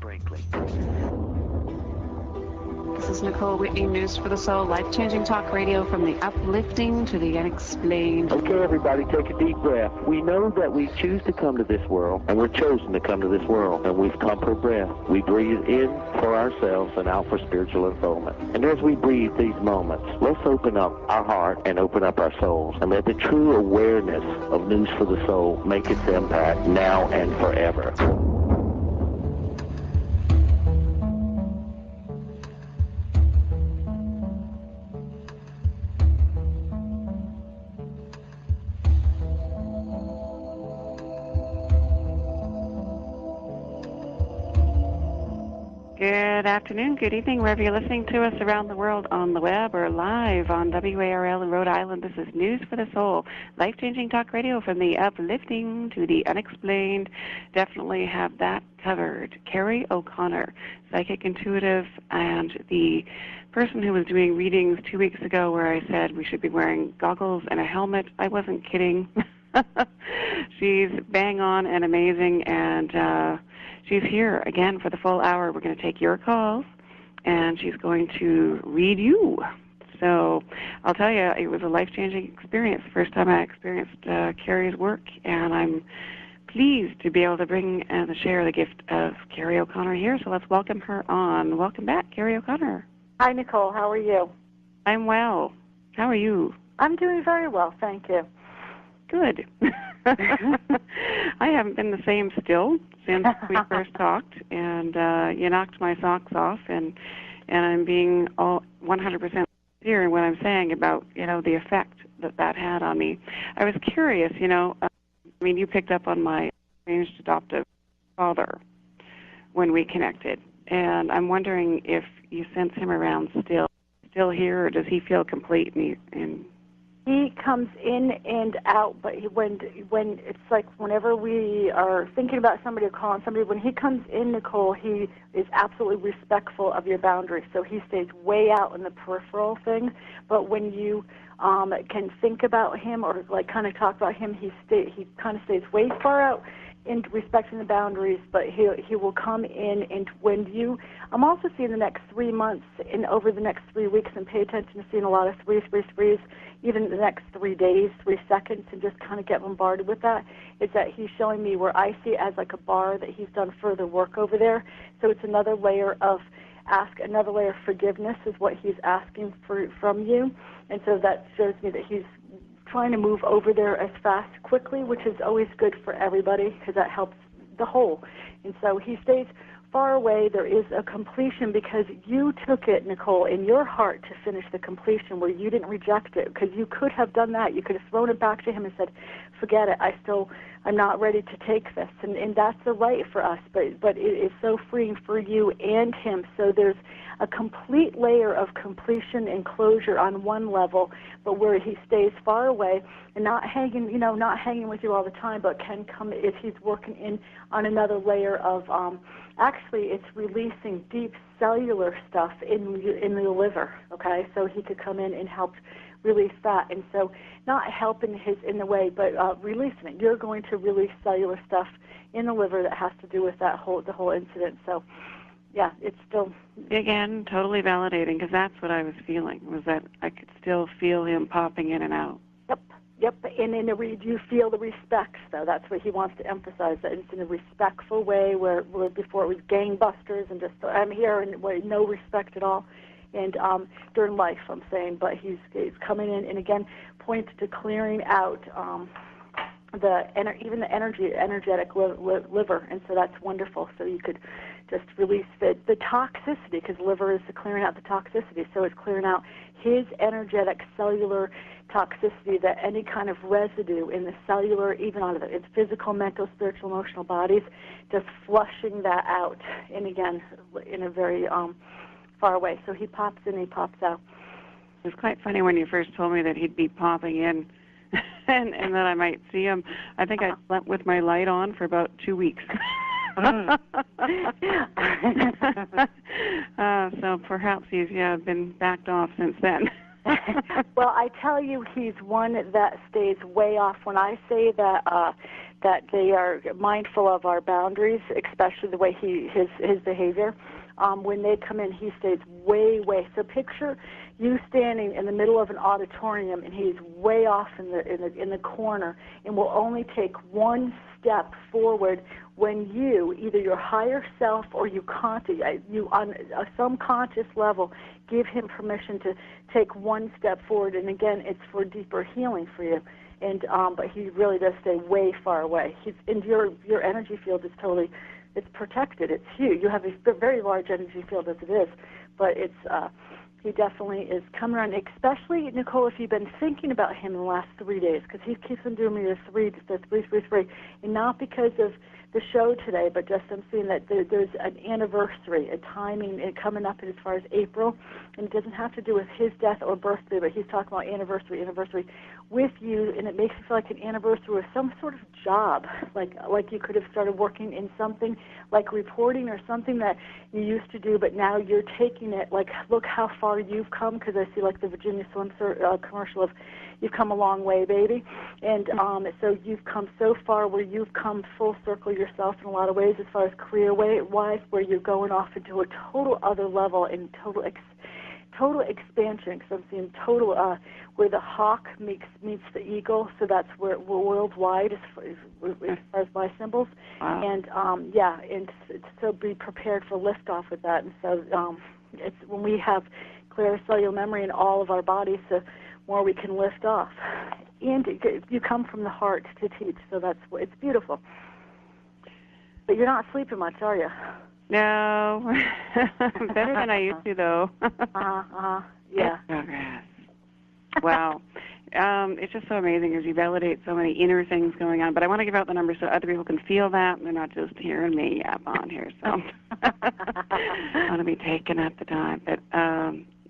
Brinkley. This is Nicole Whitney, News for the Soul, life-changing talk radio from the uplifting to the unexplained. Okay, everybody, take a deep breath. We know that we choose to come to this world, and we're chosen to come to this world, and we've come for breath. We breathe in for ourselves and out for spiritual unfoldment. And as we breathe these moments, let's open up our heart and open up our souls, and let the true awareness of News for the Soul make its impact now and forever. Good afternoon, good evening, wherever you're listening to us around the world on the web or live on WARL in Rhode Island. This is News for the Soul, life-changing talk radio from the uplifting to the unexplained. Definitely have that covered. Kerrie O'Connor, psychic intuitive, and the person who was doing readings 2 weeks ago where I said we should be wearing goggles and a helmet. I wasn't kidding. She's bang on and amazing, and she's here again for the full hour. We're going to take your calls, and she's going to read you. So I'll tell you, it was a life-changing experience. First time I experienced Kerrie's work, and I'm pleased to be able to bring and share the gift of Kerrie O'Connor here. So let's welcome her on. Welcome back, Kerrie O'Connor. Hi, Nicole. How are you? I'm well. How are you? I'm doing very well, thank you. Good. I haven't been the same still since we first talked, and you knocked my socks off, and I'm being all 100% sincere in what I'm saying about, the effect that had on me. I was curious, you picked up on my estranged adoptive father when we connected, and I'm wondering if you sense him around still here, or does he feel complete and He comes in and out, but when it's like whenever we are thinking about somebody or calling somebody, when he comes in, Nicole, he is absolutely respectful of your boundaries. So he stays way out in the peripheral thing. But when you can think about him or like kind of talk about him, he kind of stays way far out in respecting the boundaries. But he will come in, and I'm also seeing the next 3 months and over the next 3 weeks, and pay attention to seeing a lot of threes, even the next 3 days, 3 seconds, and just kind of get bombarded with that, is that he's showing me where I see it as like a bar that he's done further work over there. So it's another layer of forgiveness is what he's asking from you. And so that shows me that he's trying to move over there as quickly, which is always good for everybody because that helps the whole. And so he stays far away. There is a completion because you took it, Nicole, in your heart to finish the completion where you didn't reject it, because you could have done that. You could have thrown it back to him and said, forget it, I'm not ready to take this. And that's the right for us, but it is so freeing for you and him. So there's a complete layer of completion and closure on one level, but where he stays far away and not hanging with you all the time, but can come if he's working in on another layer of actually it's releasing deep cellular stuff in the liver, okay? So he could come in and help release that. And so not helping in the way, but releasing it. You're going to release cellular stuff in the liver that has to do with the whole incident. So yeah, it's still... Again, totally validating, because that's what I was feeling, was that I could still feel him popping in and out. Yep, and in you feel the respect, though. That's what he wants to emphasize, that it's in a respectful way where before it was gangbusters and just, I'm here, and no respect at all. And during life, I'm saying, but he's coming in, and again, points to clearing out even the energetic liver, and so that's wonderful. So you could just release the toxicity, because liver is clearing out the toxicity. So it's clearing out his energetic cellular toxicity, that any kind of residue in the cellular, even out of its physical, mental, spiritual, emotional bodies, just flushing that out. And again, in a very far away. So he pops in, he pops out. It was quite funny when you first told me that he'd be popping in and that I might see him. I think I slept with my light on for about 2 weeks. So perhaps he's been backed off since then. Well, I tell you, he's one that stays way off. When I say that that they are mindful of our boundaries, especially the way his behavior, when they come in, he stays way. So picture you standing in the middle of an auditorium, and he's way off in the corner, and will only take one step forward when you, either your higher self or you on some conscious level, give him permission to take one step forward. And again, it's for deeper healing for you. And but he really does stay way far away. And your energy field is totally, it's protected. It's huge. You have a very large energy field as it is, but it's he definitely is coming around. Especially, Nicole, if you've been thinking about him in the last 3 days, because he keeps on doing me the three, and not because of the show today, but just I'm seeing that there's an anniversary, a timing coming up as far as April, and it doesn't have to do with his death or birthday, but he's talking about anniversary with you, and it makes it feel like an anniversary with some sort of job, like you could have started working in something like reporting or something that you used to do, but now you're taking it, like, look how far you've come, because I see like the Virginia Slim commercial of you've come a long way, baby. And so you've come so far where you've come full circle yourself in a lot of ways as far as career-wise, where you're going off into a total other level and total expansion, because I'm seeing total where the hawk meets the eagle, so that's where we're worldwide as far as my symbols. Wow. And and so be prepared for liftoff with that. And so it's when we have clear cellular memory in all of our bodies, the more we can lift off. And you come from the heart to teach, so it's beautiful. But you're not sleeping much, are you? No. Better than I used to, though. Yeah. Progress. Wow. It's just so amazing as you validate so many inner things going on. But I want to give out the numbers so other people can feel that, and they're not just hearing me yap on here. So I want to be taken at the time. But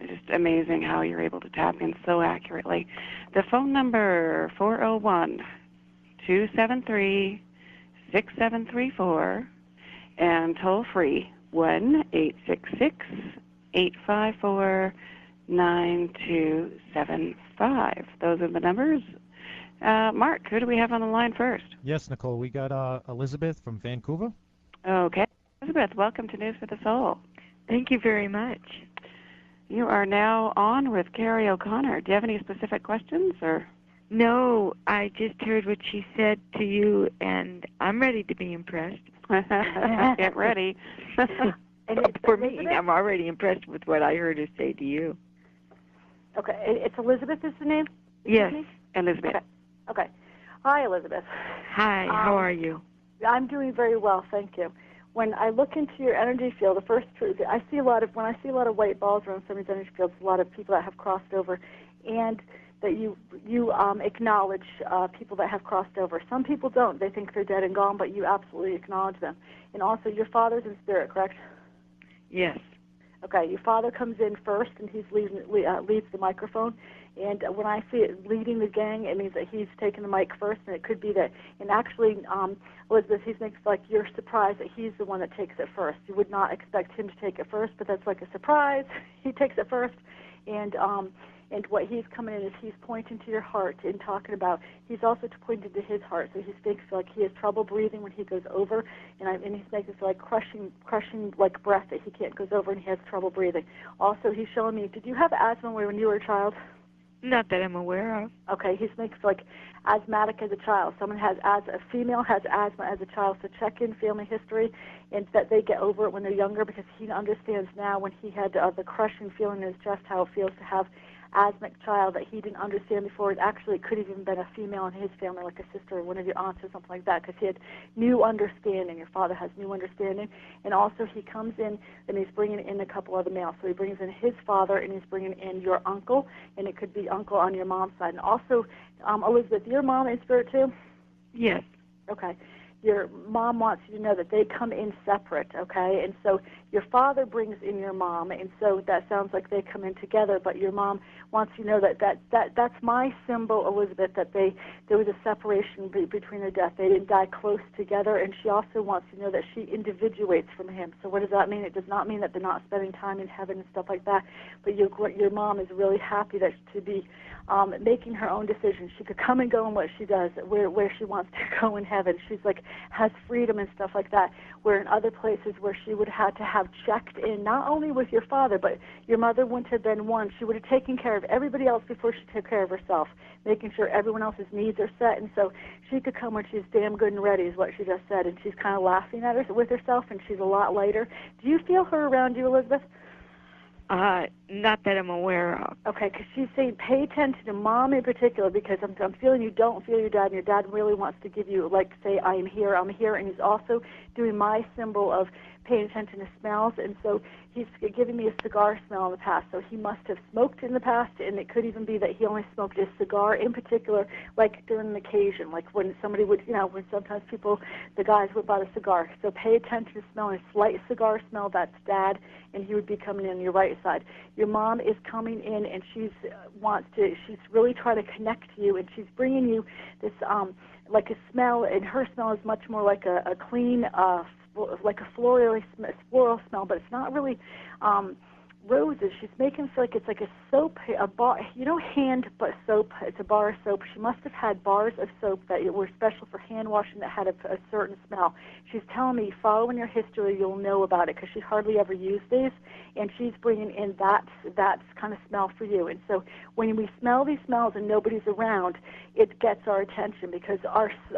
it's just amazing how you're able to tap in so accurately. The phone number, 401-273-6734, and toll free, 1-866-854-9275. Those are the numbers. Mark, who do we have on the line first? Yes, Nicole, we got Elizabeth from Vancouver. Okay. Elizabeth, welcome to News for the Soul. Thank you very much. You are now on with Kerrie O'Connor. Do you have any specific questions, or? No, I just heard what she said to you, and I'm ready to be impressed. Get ready. For me, I'm already impressed with what I heard her say to you. Okay, it's Elizabeth is the name? Yes, Elizabeth. Okay. Hi, Elizabeth. Hi, how are you? I'm doing very well, thank you. When I look into your energy field, the first truth, when I see a lot of white balls around somebody's energy fields, a lot of people that have crossed over, and that you acknowledge people that have crossed over. Some people don't; they think they're dead and gone, but you absolutely acknowledge them. And also, your father's in spirit, correct? Yes. Okay, your father comes in first, and he leads the microphone. And when I see it leading the gang, it means that he's taking the mic first, and it could be that. And actually, Elizabeth, he makes like you're surprised that he's the one that takes it first. You would not expect him to take it first, but that's like a surprise. He takes it first, and what he's coming in is he's pointing to your heart and talking about. He's also pointing to his heart, so he makes like he has trouble breathing when he goes over, and he's making like crushing like breath that he can't goes over, and he has trouble breathing. Also, he's showing me. Did you have asthma when you were a child? Not that I'm aware of. Okay, he makes like asthmatic as a child. Someone has a female has asthma as a child, so check in family history, and that they get over it when they're younger, because he understands now when he had the crushing feeling in his chest how it feels to have asthmatic child that he didn't understand before. It actually could have even been a female in his family, like a sister or one of your aunts or something like that, because he had new understanding. Your father has new understanding. And also he comes in and he's bringing in a couple other males. So he brings in his father and he's bringing in your uncle, and it could be uncle on your mom's side. And also, Elizabeth, your mom in spirit too? Yes. Okay. your mom wants you to know that they come in separate, okay? And so your father brings in your mom, and so that sounds like they come in together, but your mom wants you to know that's my symbol, Elizabeth, that there was a separation between their death. They didn't die close together, and she also wants you to know that she individuates from him. So what does that mean? It does not mean that they're not spending time in heaven and stuff like that, but your mom is really happy that to be making her own decisions. She could come and go in what she does, where she wants to go in heaven. She's like has freedom and stuff like that, where in other places where she would have to have checked in, not only with your father, but your mother wouldn't have been one. She would have taken care of everybody else before she took care of herself, making sure everyone else's needs are set. And so she could come when she's damn good and ready, is what she just said, and she's kind of laughing at her with herself, and she's a lot lighter. Do you feel her around you, Elizabeth? Not that I'm aware of. Okay, because she's saying pay attention to mom in particular, because I'm feeling you don't feel your dad, and your dad really wants to give you, like, say, I'm here, and he's also doing my symbol of paying attention to smells, and so he's giving me a cigar smell in the past, so he must have smoked in the past, and it could even be that he only smoked a cigar in particular, like during an occasion, like when somebody would, when sometimes the guys would buy a cigar. So pay attention to smelling a slight cigar smell, that's dad, and he would be coming in on your right side. Your mom is coming in, and she's really trying to connect to you, and she's bringing you this, like a smell, and her smell is much more like a clean, like a floral smell, but it's not really roses. She's making it feel like it's like a soap, a bar, hand but soap. It's a bar of soap. She must have had bars of soap that were special for hand washing that had a certain smell. She's telling me, following your history, you'll know about it, because she hardly ever used these, and she's bringing in that kind of smell for you. And so when we smell these smells and nobody's around, it gets our attention, because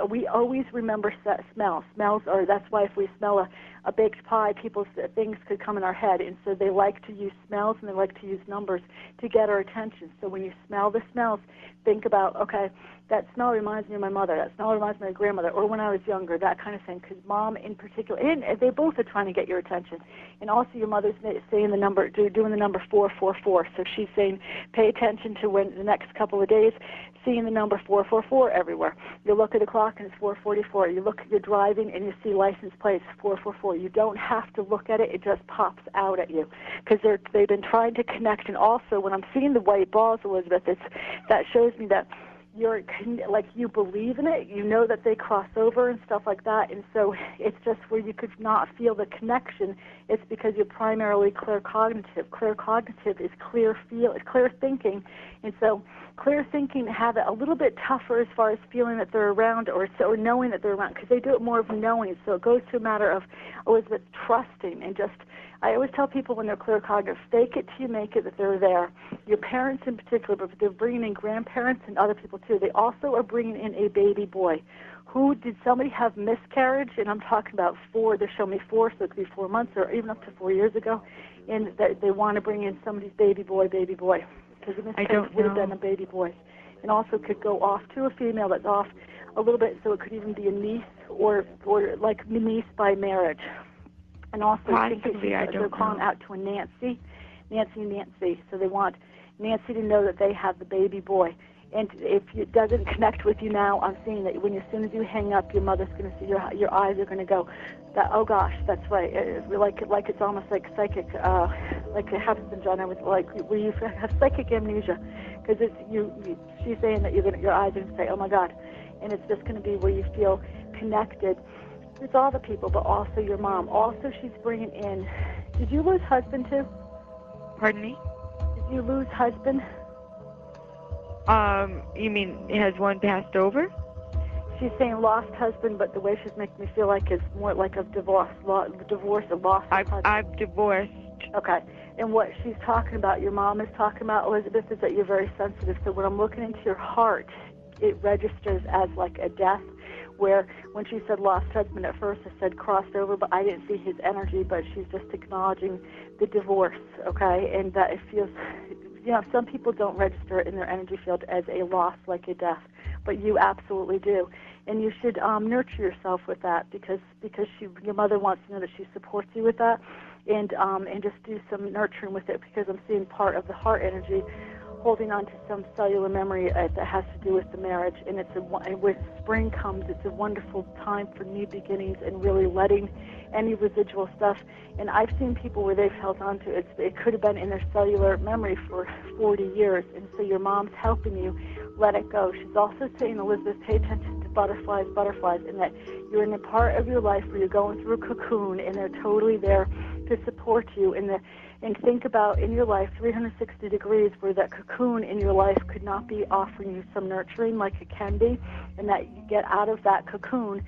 we always remember smells. Smells are, that's why if we smell a baked pie, people's things could come in our head, and so they like to use smells and they like to use numbers to get our attention. So when you smell the smells, think about, okay, that smell reminds me of my mother, that smell reminds me of my grandmother, or when I was younger, that kind of thing, because mom in particular, and they both are trying to get your attention. And also your mother's saying the number, doing the number 444, so she's saying pay attention to when the next couple of days, seeing the number 444 everywhere. You look at the clock and it's 444. You're driving and you see license plates 444. You don't have to look at it; it just pops out at you, because they've been trying to connect. And also, when I'm seeing the white balls, Elizabeth, that shows me that you believe in it. You know that they cross over and stuff like that. And so it's just where you could not feel the connection. It's because you're primarily claircognitive. Claircognitive is clear thinking, and so clear thinking have it a little bit tougher as far as feeling that they're around or knowing that they're around, because they do it more of knowing. So it goes to a matter of, Elizabeth, trusting, and just, I always tell people when they're claircognitive, fake it till you make it that they're there. Your parents in particular, but they're bringing in grandparents and other people too. They also are bringing in a baby boy. Did somebody have miscarriage? And I'm talking about 4, they show me 4, so it could be 4 months or even up to 4 years ago. And they want to bring in somebody's baby boy. Because the miscarriage would have been a baby boy. And also could go off to a female that's off a little bit, so it could even be a niece or like niece by marriage. And also they're calling out to a Nancy. So they want Nancy to know that they have the baby boy. And if it doesn't connect with you now, I'm seeing that as soon as you hang up, your mother's going to see your eyes are going to go, oh gosh, that's right. Like it's almost like psychic, like it happens in John. I was like, where you have psychic amnesia, because she's saying that your eyes are going to say, oh my God, and it's just going to be where you feel connected. It's all the people, but also your mom. Also, she's bringing in. Did you lose husband too? Pardon me? Did you lose husband? You mean has one passed over? She's saying lost husband, but the way she's making me feel like it's more like a divorce, a lost husband. I've divorced. Okay. And what she's talking about, your mom is talking about, Elizabeth, is that you're very sensitive. So when I'm looking into your heart, it registers as like a death, where when she said lost husband at first, I said crossed over, but I didn't see his energy, but she's just acknowledging the divorce, okay? And that it feels, some people don't register it in their energy field as a loss, like a death, but you absolutely do. And you should nurture yourself with that, because your mother wants to know that she supports you with that, and just do some nurturing with it, because I'm seeing part of the heart energy holding on to some cellular memory that has to do with the marriage. And and with spring comes, it's a wonderful time for new beginnings and really letting any residual stuff. And I've seen people where they've held on to it. It could have been in their cellular memory for 40 years. And so your mom's helping you let it go. She's also saying, Elizabeth, pay attention to butterflies, and that you're in a part of your life where you're going through a cocoon, and they're totally there to support you. And think about in your life 360 degrees where that cocoon in your life could not be offering you some nurturing like it can be, and that you get out of that cocoon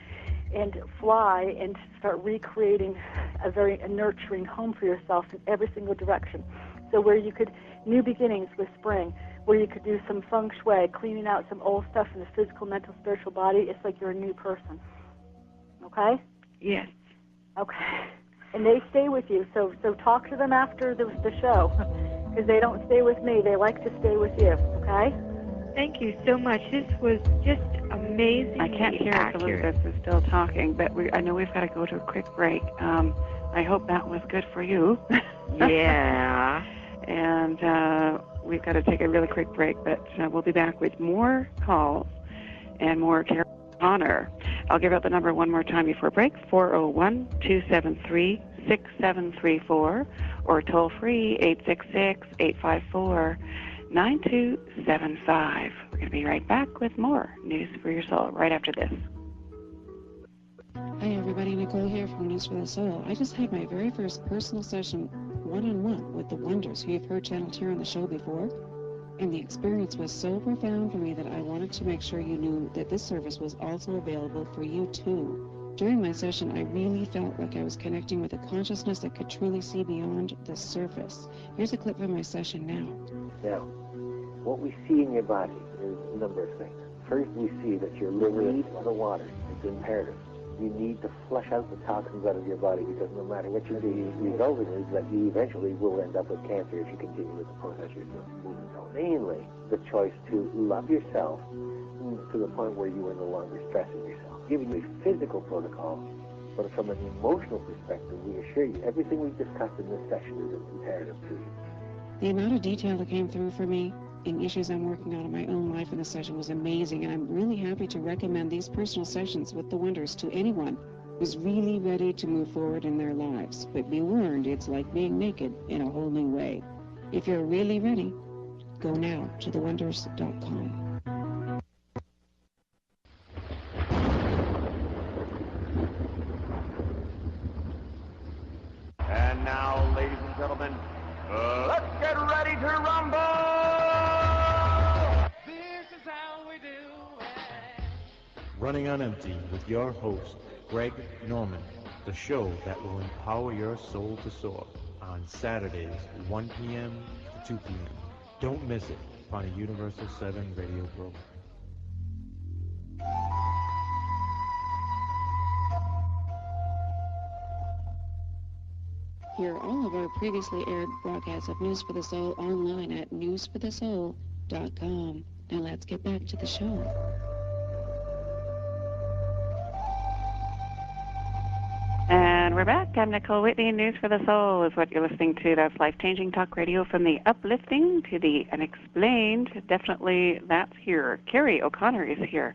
and fly and start recreating a nurturing home for yourself in every single direction. So where you could, new beginnings with spring, where you could do some feng shui, cleaning out some old stuff in the physical, mental, spiritual body, it's like you're a new person. Okay? Yes. Okay. And they stay with you, so talk to them after the show, because they don't stay with me. They like to stay with you, okay? Thank you so much. This was just amazing. I can't hear if Elizabeth is still talking, but I know we've got to go to a quick break. I hope that was good for you. Yeah. And we've got to take a really quick break, but we'll be back with more calls and more Kerrie Honor. I'll give out the number one more time before break, 401-273-6734, or toll free, 866-854-9275. We're going to be right back with more News for Your Soul right after this. Hi everybody, Nicole here from News for the Soul. I just had my very first personal session one-on-one with the Wonders, who you've heard channeled here on the show before. And the experience was so profound for me that I wanted to make sure you knew that this service was also available for you too. During my session, I really felt like I was connecting with a consciousness that could truly see beyond the surface. Here's a clip from my session now. Now, what we see in your body is a number of things. First, we see that your liver needs the water. It's imperative. You need to flush out the toxins out of your body, because no matter what you do, the result is that you eventually will end up with cancer if you continue with the process you're moving on. Mainly, the choice to love yourself to the point where you are no longer stressing yourself. Giving you a physical protocol, but from an emotional perspective, we assure you everything we've discussed in this session is imperative to you. The amount of detail that came through for me in issues I'm working on in my own life in this session was amazing, and I'm really happy to recommend these personal sessions with the Wonders to anyone who's really ready to move forward in their lives. But be warned, it's like being naked in a whole new way. If you're really ready, go now to thewonders.com. And now, ladies and gentlemen, let's get ready to rumble! This is how we do it. Running on Empty with your host, Greg Norman, the show that will empower your soul to soar, on Saturdays, 1 p.m. to 2 p.m. Don't miss it on a Universal 7 radio program. Hear all of our previously aired broadcasts of News for the Soul online at newsforthesoul.com. Now let's get back to the show. And we're back. I'm Nicole Whitney. News for the Soul is what you're listening to. That's life-changing talk radio, from the uplifting to the unexplained. Definitely that's here. Kerrie O'Connor is here,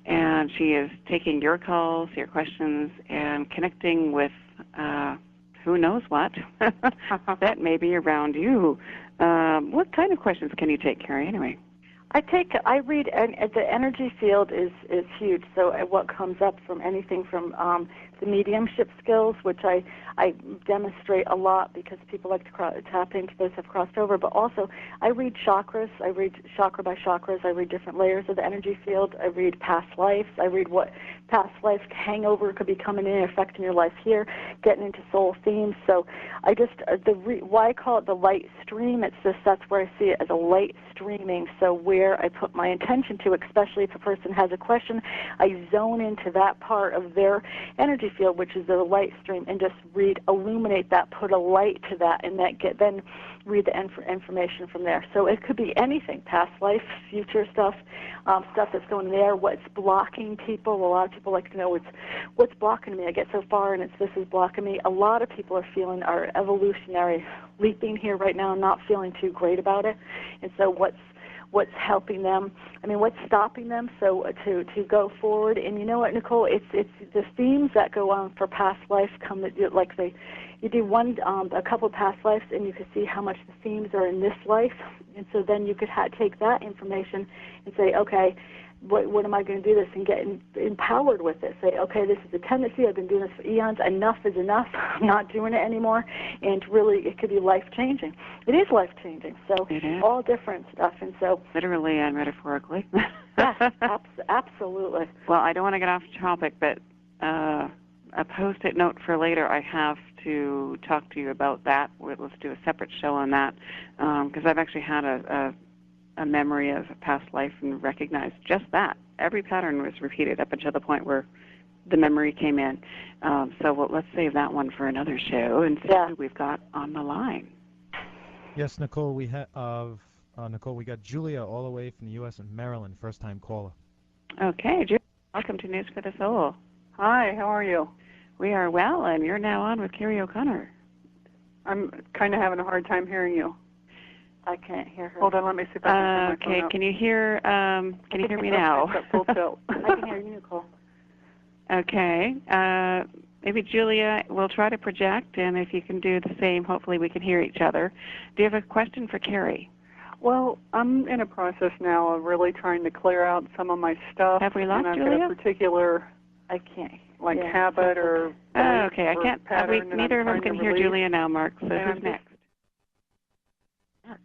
and she is taking your calls, your questions, and connecting with who knows what that may be around you. What kind of questions can you take, Kerrie, anyway? I read, and the energy field is huge. So what comes up from anything from the mediumship skills, which I demonstrate a lot because people like to tap into those have crossed over. But also, I read chakras. I read chakra by chakras. I read different layers of the energy field. I read past lives. I read what past life hangover could be coming in and affecting your life here, getting into soul themes. So I just, why I call it the light stream, it's just that's where I see it, as a light streaming. So where area I put my intention to, especially if a person has a question. I zone into that part of their energy field, which is the light stream, and just illuminate that, put a light to that, and then read the information from there. So it could be anything, past life, future stuff, stuff that's going there, what's blocking people. A lot of people like to know what's blocking me. I get so far, and this is blocking me. A lot of people are feeling our evolutionary leaping here right now, not feeling too great about it. And so what's helping them? I mean, what's stopping them? So to go forward. And you know what, Nicole? It's the themes that go on for past life come like you do a couple of past lives, and you can see how much the themes are in this life. And so then you could take that information and say, okay, what am I going to do this and get empowered with it? Say, okay, this is a tendency. I've been doing this for eons. Enough is enough. I'm not doing it anymore. And really, it could be life-changing. It is life-changing. So all different stuff. And so literally and metaphorically. Yes, absolutely. Well, I don't want to get off topic, but a post-it note for later. I have to talk to you about that. Let's do a separate show on that, because I've actually had a memory of a past life and recognized just that. Every pattern was repeated up until the point where the memory came in. So let's save that one for another show and see who we've got on the line. Yes, Nicole, we got Julia all the way from the U.S. and Maryland, first-time caller. Okay, Julia, welcome to News for the Soul. Hi, how are you? We are well, and you're now on with Kerrie O'Connor. I'm kind of having a hard time hearing you. I can't hear her. Hold on, let me see if I can turn my phone up. Can you hear me now? Full tilt. I can hear you, Nicole. Okay. Maybe Julia will try to project, and if you can do the same, hopefully we can hear each other. Do you have a question for Kerrie? Well, I'm in a process now of really trying to clear out some of my stuff. Have we lost and I've Julia? got a particular, I can't. Habit or okay. I can't. Pattern, neither of them can hear Julia now, Mark. So who's next? Mark.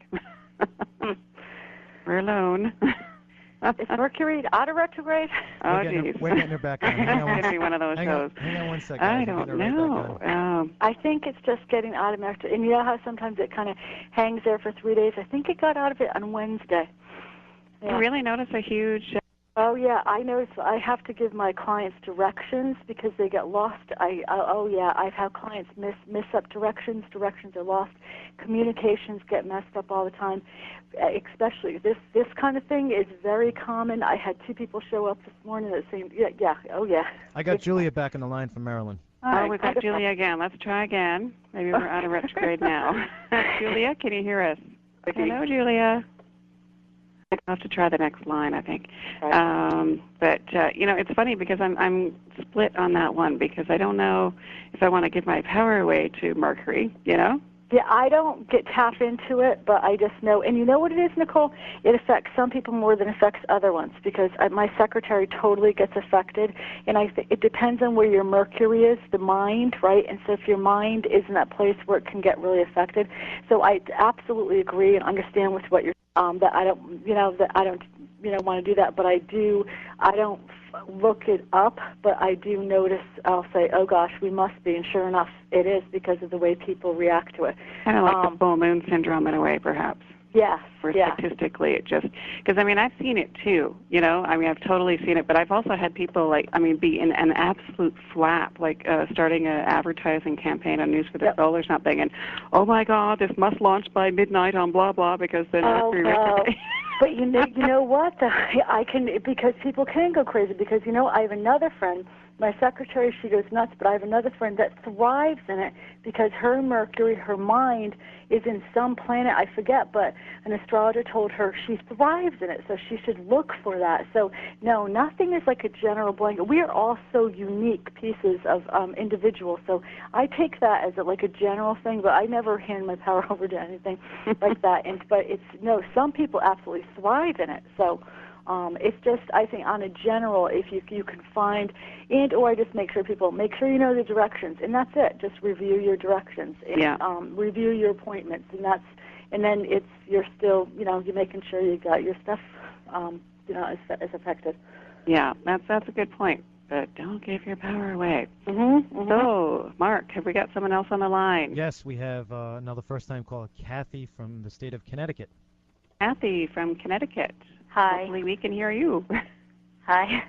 We're alone. Is Mercury out of retrograde? Oh, geez. We're getting her back on. It's going to be one of those shows. Hang on one second. I don't know. I think it's just getting out of retrograde. And you know how sometimes it kind of hangs there for 3 days? I think it got out of it on Wednesday. You really notice a huge... Oh, yeah, I notice I have to give my clients directions because they get lost. I've had clients miss up directions. Directions are lost. Communications get messed up all the time. Especially this kind of thing is very common. I had 2 people show up this morning that saying, I got Julia back on the line from Maryland. Oh, we've got Julia again. Let's try again. Maybe we're out of retrograde now. Julia, can you hear us? Hello, Julia. I'll have to try the next line, I think. But it's funny because I'm split on that one because I don't know if I want to give my power away to Mercury, Yeah, I don't tap into it, but I just know. And you know what it is, Nicole? It affects some people more than it affects other ones because my secretary totally gets affected. And it depends on where your Mercury is, the mind, right? And so if your mind is in that place where it can get really affected. So I absolutely agree and understand with what you're that I don't want to do that, but I don't look it up, but I do notice, I'll say, oh gosh, we must be, and sure enough, it is because of the way people react to it. Kind of like the full moon syndrome in a way, perhaps. Yes. Where statistically it just, because I've seen it too, I've totally seen it, but I've also had people be in an absolute flap, starting an advertising campaign on News for the Soul or something, and oh my God, this must launch by midnight on blah blah because then retrograde. But you know what? I can, because people can go crazy because I have another friend. My secretary, she goes nuts, but I have another friend that thrives in it because her Mercury, her mind, is in some planet, I forget, but an astrologer told her she thrives in it, so she should look for that. So, no, nothing is like a general blanket. We are all so unique pieces of individuals, so I take that as a general thing, but I never hand my power over to anything like that. But some people absolutely thrive in it, so... it's just, I think, on a general, if you can find, or I just make sure you know the directions, and that's it. Just review your directions, and review your appointments, and then you're still, you're making sure you got your stuff, is affected. Yeah, that's a good point. But don't give your power away. So, Mark, have we got someone else on the line? Yes, we have another first-time caller, Kathy from the state of Connecticut. Kathy from Connecticut. Hi. Hopefully we can hear you. Hi.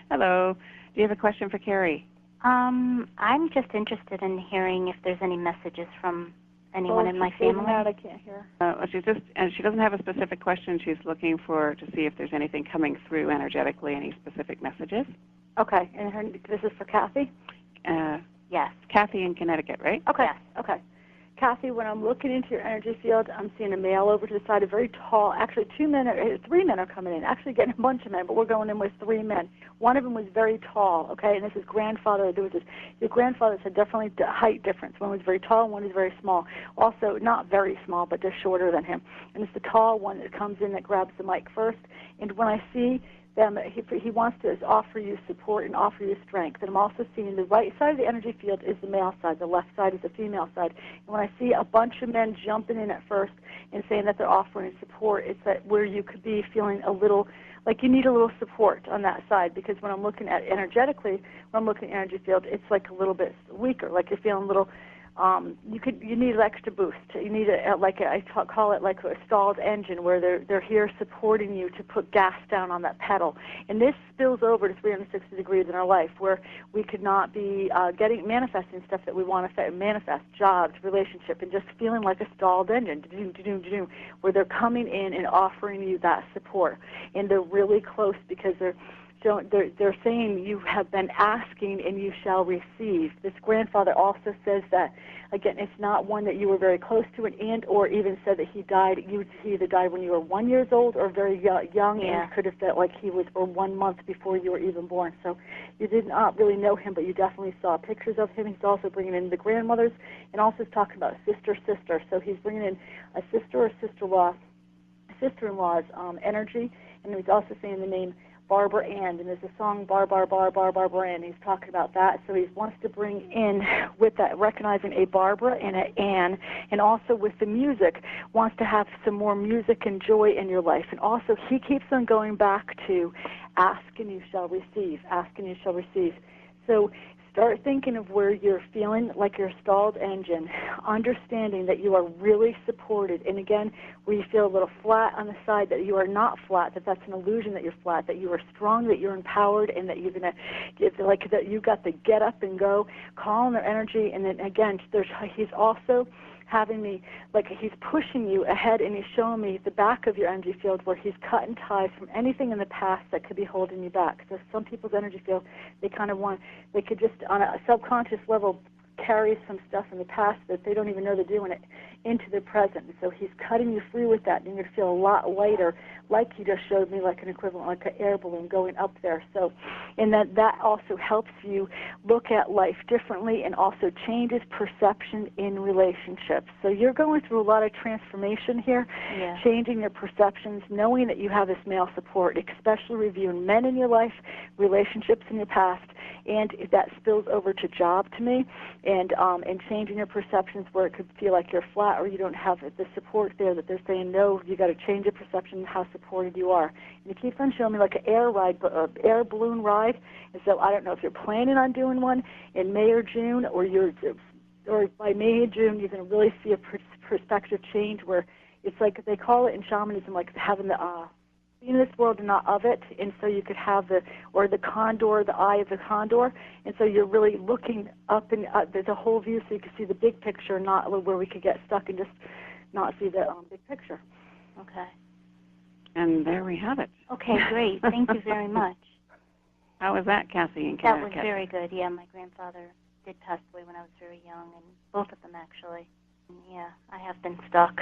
Hello. Do you have a question for Kerrie? I'm just interested in hearing if there's any messages from anyone in my family. I can't hear. She doesn't have a specific question. She's looking to see if there's anything coming through energetically, any specific messages. Okay, and this is for Kathy? Yes. Kathy in Connecticut, right? Okay. Yes. Okay. Kathy, when I'm looking into your energy field, I'm seeing a male over to the side, a very tall, actually 3 men are coming in, actually getting a bunch of men, but we're going in with 3 men. One of them was very tall, okay, and this is grandfather. Your grandfathers had definitely a height difference. One was very tall, one was very small. Also, not very small, but just shorter than him. And it's the tall one that comes in that grabs the mic first. And when I see them, he wants to offer you support and offer you strength. And I'm also seeing the right side of the energy field is the male side, the left side is the female side. And when I see a bunch of men jumping in at first and saying that they're offering support, it's that where you could be feeling a little like you need a little support on that side, because when I'm looking at energetically, when I'm looking at energy field, it's like a little bit weaker, like you're feeling a little. You need an extra boost. You need I call it like a stalled engine, where they're here supporting you to put gas down on that pedal. And this spills over to 360 degrees in our life, where we could not be manifesting stuff that we want to manifest, jobs, relationship, and just feeling like a stalled engine, where they're coming in and offering you that support. And they're really close because they're saying you have been asking and you shall receive. This grandfather also says that, again, it's not one that you were very close to, and or even said that he either died when you were 1 year old or very young, and could have felt like he was or 1 month before you were even born. So you did not really know him, but you definitely saw pictures of him. He's also bringing in the grandmothers, and also talking about sister. So he's bringing in a sister or sister-in-law's energy, and he's also saying the name Barbara Ann, and there's a song Barbara Ann. He's talking about that, so he wants to bring in with that, recognizing a Barbara and an Ann, and also with the music, wants to have some more music and joy in your life. And also he keeps on going back to ask and you shall receive, ask and you shall receive. So start thinking of where you're feeling like you're a stalled engine, understanding that you are really supported. And again, where you feel a little flat on the side, that you are not flat, that that's an illusion that you're flat, that you are strong, that you're empowered, and that you're going to get, like, that you got the get up and go, call on their energy. And then again, he's also having me, like, he's pushing you ahead, and he's showing me the back of your energy field, where he's cutting ties from anything in the past that could be holding you back. So some people's energy field, they could just on a subconscious level carry some stuff in the past that they don't even know they're doing it into the present. And so he's cutting you free with that, and you're going to feel a lot lighter, like you just showed me, like an equivalent, like an air balloon going up there. So, and that also helps you look at life differently, and also changes perception in relationships. So you're going through a lot of transformation here, changing your perceptions, knowing that you have this male support, especially reviewing men in your life, relationships in your past, and that spills over to job to me, and changing your perceptions where it could feel like you're flat or you don't have the support there, that they're saying, no, you got to change your perception of how supported you are. And it keeps on showing me like an air balloon ride. And so I don't know if you're planning on doing one in May or June, or by May or June you're going to really see a perspective change, where it's like they call it in shamanism, like having the in this world and not of it, and so you could have the condor, the eye of the condor, and so you're really looking up, and there's a whole view, so you can see the big picture, not where we could get stuck and just not see the big picture. Okay. And there we have it. Okay, great. Thank you very much. How was that, Cassie in Connecticut? That was very good. Yeah, my grandfather did pass away when I was very young, and both of them actually. And yeah, I have been stuck.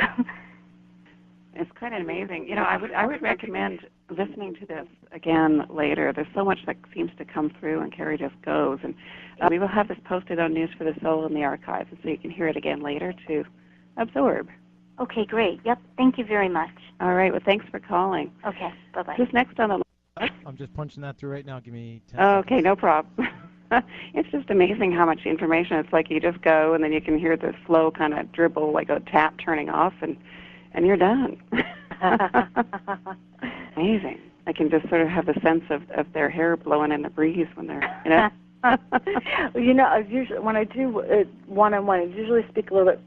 It's quite amazing. You know, I would recommend listening to this again later. There's so much that seems to come through, and Kerrie just goes. And we will have this posted on News for the Soul in the archives, so you can hear it again later to absorb. Okay, great. Yep. Thank you very much. All right. Well, thanks for calling. Okay. Bye-bye. Who's next on the line? I'm just punching that through right now. Give me 10 Okay, seconds. no problem. It's just amazing how much information. It's like you just go, and then you can hear the slow kind of dribble, like a tap turning off, and you're done. Amazing. I can just sort of have a sense of their hair blowing in the breeze when they're, you know. You know, usually when I do one-on-one, I usually speak a little bit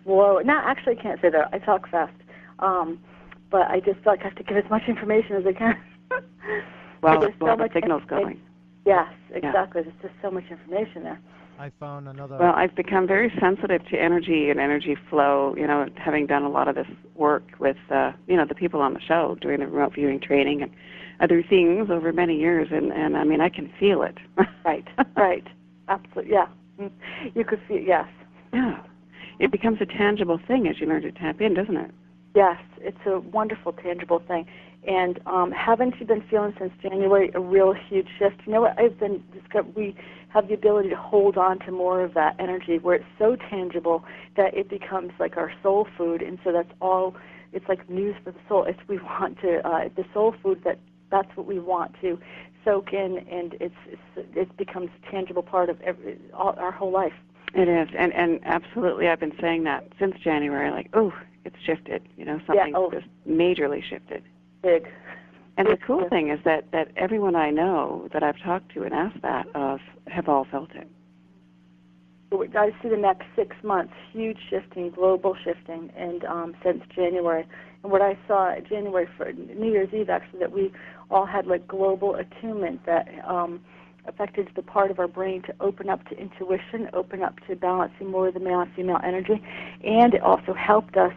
slow. No, actually, I can't say that. I talk fast. but I just feel like I have to give as much information as I can. Well, there's so the much signal's information. going. Yes, exactly. There's just so much information there. I found another... Well, I've become very sensitive to energy and energy flow, having done a lot of this work with, the people on the show, doing the remote viewing training and other things over many years, and I mean, I can feel it. Right, right. Absolutely, yeah. You could feel, yes. Yeah. It becomes a tangible thing as you learn to tap in, doesn't it? Yes, it's a wonderful, tangible thing. And haven't you been feeling since January a real huge shift? You know what I've been discovering? We have the ability to hold on to more of that energy where it's so tangible that it becomes like our soul food. And so that's all, it's like news for the soul. It's we want to, the soul food, that's what we want to soak in, and it becomes a tangible part of our whole life. It is, and absolutely, I've been saying that since January, like, it's shifted, something just majorly shifted. Big. And the cool thing is that everyone I know that I've talked to and asked that of have all felt it. I see the next 6 months, huge shifting, global shifting, and since January. And what I saw January for New Year's Eve, actually, that we all had like global attunement that affected the part of our brain to open up to intuition, open up to balancing more of the male and female energy, and it also helped us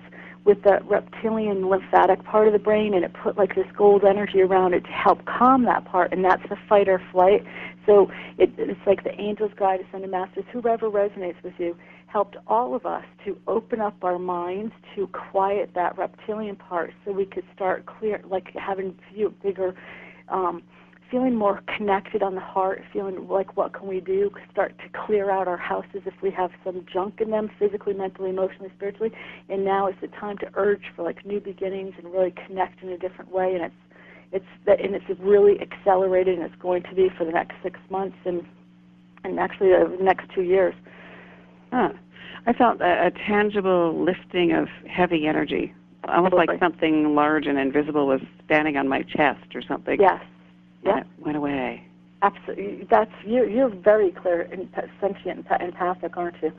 with the reptilian lymphatic part of the brain, and it put like this gold energy around it to help calm that part, and that's the fight or flight. So it's like the angels, guide, ascended masters, whoever resonates with you, helped all of us to open up our minds to quiet that reptilian part so we could start clear, like having bigger, feeling more connected on the heart, feeling like what can we do, start to clear out our houses if we have some junk in them, physically, mentally, emotionally, spiritually. And now is the time to urge for like new beginnings and really connect in a different way. And it's really accelerated, and it's going to be for the next 6 months and actually the next 2 years. I felt a tangible lifting of heavy energy, almost like something large and invisible was standing on my chest or something. Yes. Yeah, it went away. Absolutely. You're very clear and sentient and empathic, aren't you?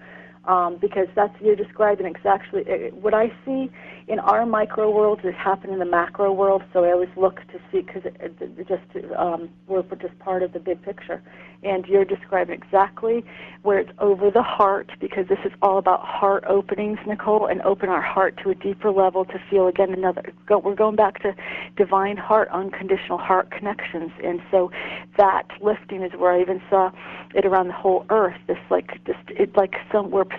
Because you're describing exactly what I see in our micro worlds is happening in the macro world. So I always look to see, because we're just part of the big picture. And you're describing exactly where it's over the heart, because this is all about heart openings, Nicole, and open our heart to a deeper level to feel again we're going back to divine heart, unconditional heart connections. And so that lifting is where I even saw it around the whole earth.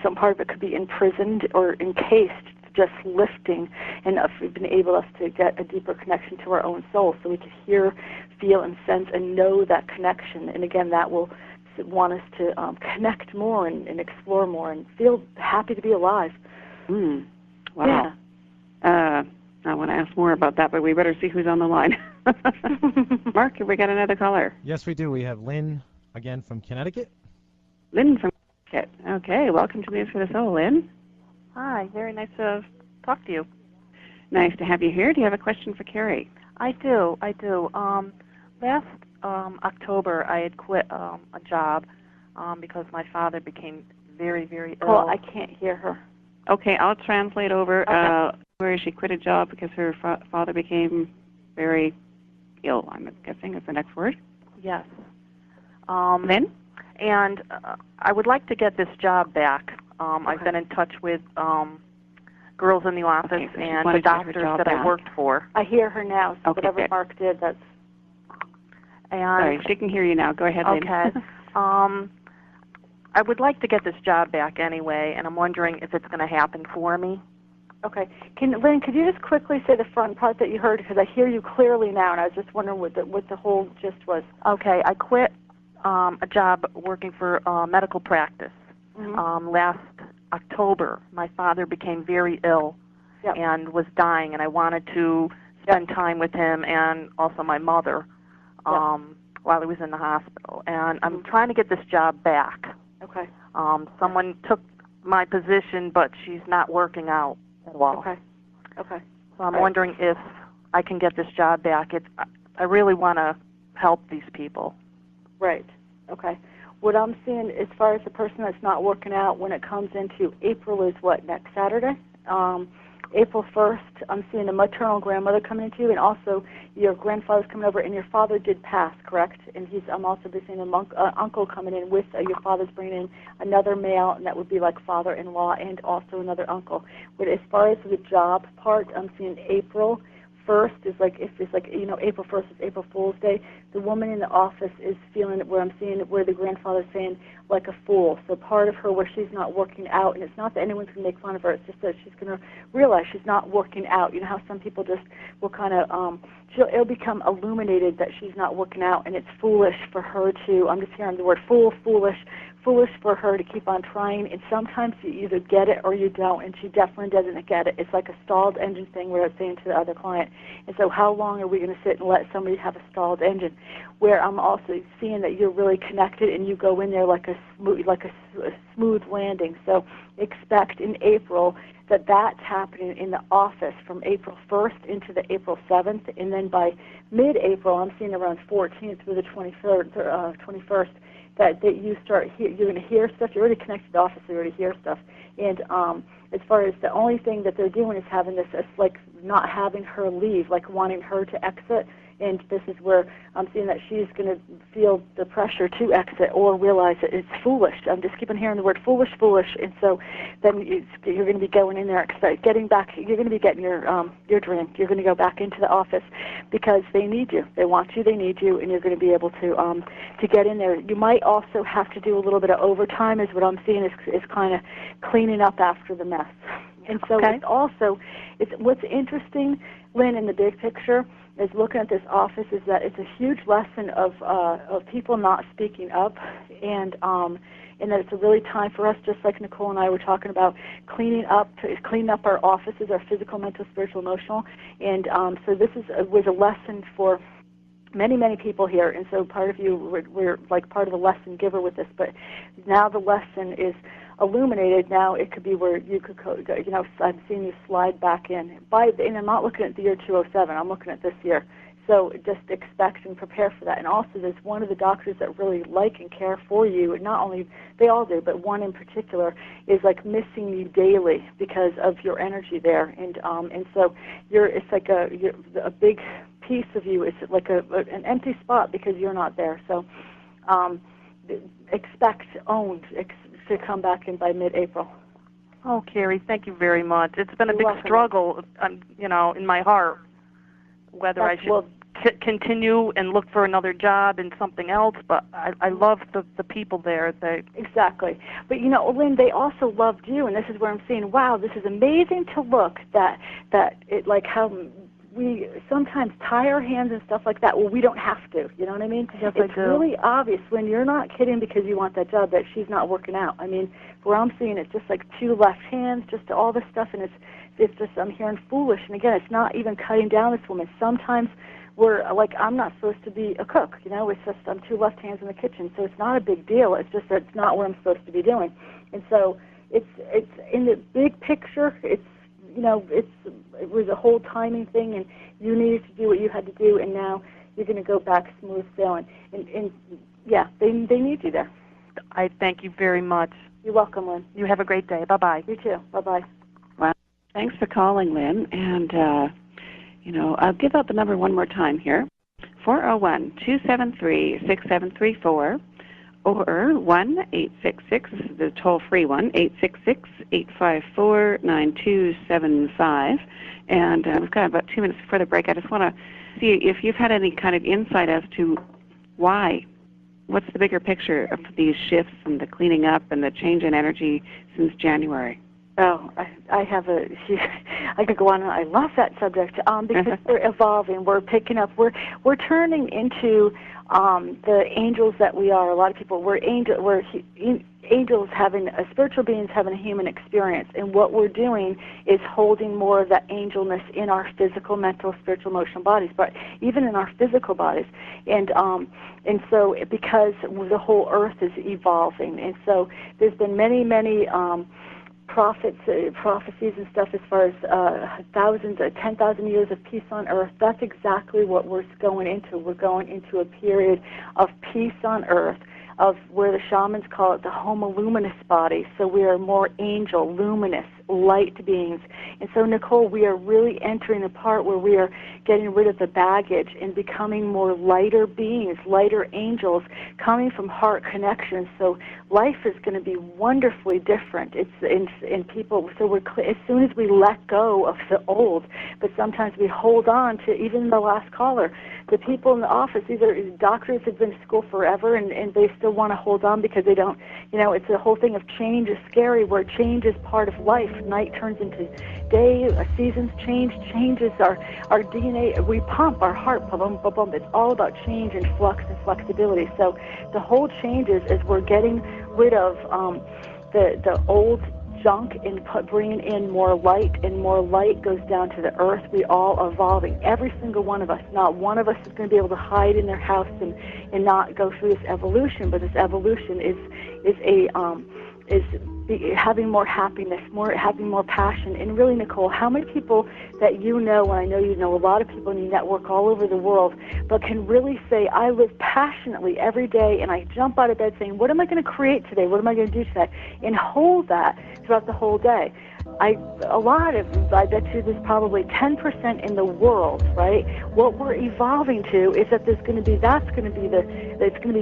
Some part of it could be imprisoned or encased, just lifting, and we've been able to get a deeper connection to our own soul, so we can hear, feel, and sense and know that connection. And again, that will want us to connect more and explore more and feel happy to be alive. Wow. Yeah. I want to ask more about that, but we better see who's on the line. Mark, have we got another caller? Yes, we do. We have Lynn again from Connecticut. Lynn from Connecticut. Okay, welcome to News for the Soul, Lynn. Hi, very nice to talk to you. Nice to have you here. Do you have a question for Kerrie? I do. Last October, I had quit a job because my father became very, very ill. Oh, I can't hear her. Okay, I'll translate over. Okay. Where she quit a job because her father became very ill, I'm guessing is the next word. Yes. Lynn? And I would like to get this job back. I've been in touch with girls in the office and the doctors that I worked for. I hear her now. So whatever Mark did, that's... Sorry, she can hear you now. Go ahead, Lynn. Okay. I would like to get this job back anyway, and I'm wondering if it's going to happen for me. Okay. Lynn, could you just quickly say the front part that you heard, because I hear you clearly now, and I was just wondering what the whole gist was. Okay. I quit a job working for medical practice. Last October. My father became very ill and was dying, and I wanted to spend time with him and also my mother while he was in the hospital. And I'm trying to get this job back. Okay. Someone took my position, but she's not working out at all. Okay. Okay. So I'm wondering if I can get this job back. I really want to help these people. Right. Okay. What I'm seeing as far as the person that's not working out when it comes into April is what, next Saturday? April 1st, I'm seeing a maternal grandmother coming into you, and also your grandfather's coming over, and your father did pass, correct? And I'm also seeing an uncle coming in with your father's bringing in another male, and that would be like father-in-law and also another uncle. But as far as the job part, I'm seeing April 1st is like, if it's like, April 1st is April Fool's Day, the woman in the office is feeling it where I'm seeing it where the grandfather's saying like a fool. So part of her where she's not working out, and it's not that anyone's going to make fun of her, it's just that she's going to realize she's not working out. You know how some people just will kind of, it'll become illuminated that she's not working out, and it's foolish for her to, I'm just hearing the word foolish for her to keep on trying, and sometimes you either get it or you don't, and she definitely doesn't get it. It's like a stalled engine thing where I was saying to the other client. And so how long are we going to sit and let somebody have a stalled engine? Where I'm also seeing that you're really connected and you go in there like a smooth landing. So expect in April that that's happening in the office from April 1st into the April 7th, and then by mid-April, I'm seeing around 14th through the 21st, that you start you're going to hear stuff. You're already connected to the office, so you already hear stuff. And as far as the only thing that they're doing is having this, it's like not having her leave, like wanting her to exit. And this is where I'm seeing that she's going to feel the pressure to exit or realize that it's foolish. I'm just keeping hearing the word foolish. And so then you're going to be going in there, getting back. You're going to be getting your dream. You're going to go back into the office because they need you. They want you. They need you, and you're going to be able to get in there. You might also have to do a little bit of overtime, is what I'm seeing, is kind of cleaning up after the mess. And so it's what's interesting, Lynn, in the big picture, is looking at this office, is that it's a huge lesson of people not speaking up, and that it's a really time for us, just like Nicole and I were talking about, cleaning up our offices, our physical, mental, spiritual, emotional, and so this was a lesson for many people here, and so part of you, we're like part of the lesson giver with this, but now the lesson is illuminated. Now it could be where you could go, I'm seeing you slide back in. And I'm not looking at the year 207, I'm looking at this year. So just expect and prepare for that. And also there's one of the doctors that really like and care for you, and not only, they all do, but one in particular is like missing you daily because of your energy there. And so it's like a big piece of you is like an empty spot because you're not there. So expect to come back in by mid-April. Oh, Kerrie, thank you very much. It's been a big struggle, in my heart, whether I should continue and look for another job and something else, but I love the people there. Exactly. But, Lynn, they also loved you, and this is where I'm saying, wow, this is amazing to look that it, like how we sometimes tie our hands and stuff like that. Well, we don't have to. You know what I mean? Yes, it's really obvious when you're not kidding because you want that job that she's not working out. I mean, where I'm seeing it's just like two left hands, just all this stuff, and it's just, I'm hearing foolish. And again, it's not even cutting down this woman. Sometimes we're like, I'm not supposed to be a cook. It's just I'm two left hands in the kitchen, so it's not a big deal. It's just that it's not what I'm supposed to be doing. And so it's in the big picture. It was a whole timing thing, and you needed to do what you had to do, and now you're going to go back smooth sailing. And yeah, they need you there. I thank you very much. You're welcome, Lynn. You have a great day. Bye-bye. You too. Bye-bye. Well, thanks for calling, Lynn. And, I'll give out the number one more time here, 401-273-6734. Or 1-866, the toll-free one, 866-854-9275. And we've got about 2 minutes before the break. I just want to see if you've had any kind of insight as to why. What's the bigger picture of these shifts and the cleaning up and the change in energy since January? Oh, I could go on. I love that subject because we're evolving. We're picking up. We're turning into the angels that we are. A lot of people, we're angels having spiritual beings having a human experience, and what we're doing is holding more of that angelness in our physical, mental, spiritual, emotional bodies, but even in our physical bodies. And so because the whole earth is evolving, and so there's been many prophecies and stuff as far as 10,000 years of peace on earth. That's exactly what we're going into. We're going into a period of peace on earth, of where the shamans call it the homo-luminous body. So we are more angel, luminous, light beings. And so, Nicole, we are really entering the part where we are getting rid of the baggage and becoming more lighter beings, lighter angels, coming from heart connection. So life is going to be wonderfully different. It's in people. So as soon as we let go of the old, but sometimes we hold on to, even the last caller, the people in the office, either doctors have been in school forever and they still want to hold on because they don't, it's the whole thing of change is scary, where change is part of life. Night turns into day, seasons change, changes our DNA, we pump our heart, boom, boom, boom. It's all about change and flux and flexibility. So the whole changes is we're getting rid of the old junk and bringing in more light, and more light goes down to the earth. We all evolving, every single one of us. Not one of us is going to be able to hide in their house and not go through this evolution, but this evolution is having more happiness, having more passion. And really, Nicole, how many people that you know, and I know you know a lot of people and you network all over the world, but can really say, I live passionately every day and I jump out of bed saying, what am I going to create today? What am I going to do today? And hold that throughout the whole day. I bet you there's probably 10% in the world, right? What we're evolving to is that it's going to be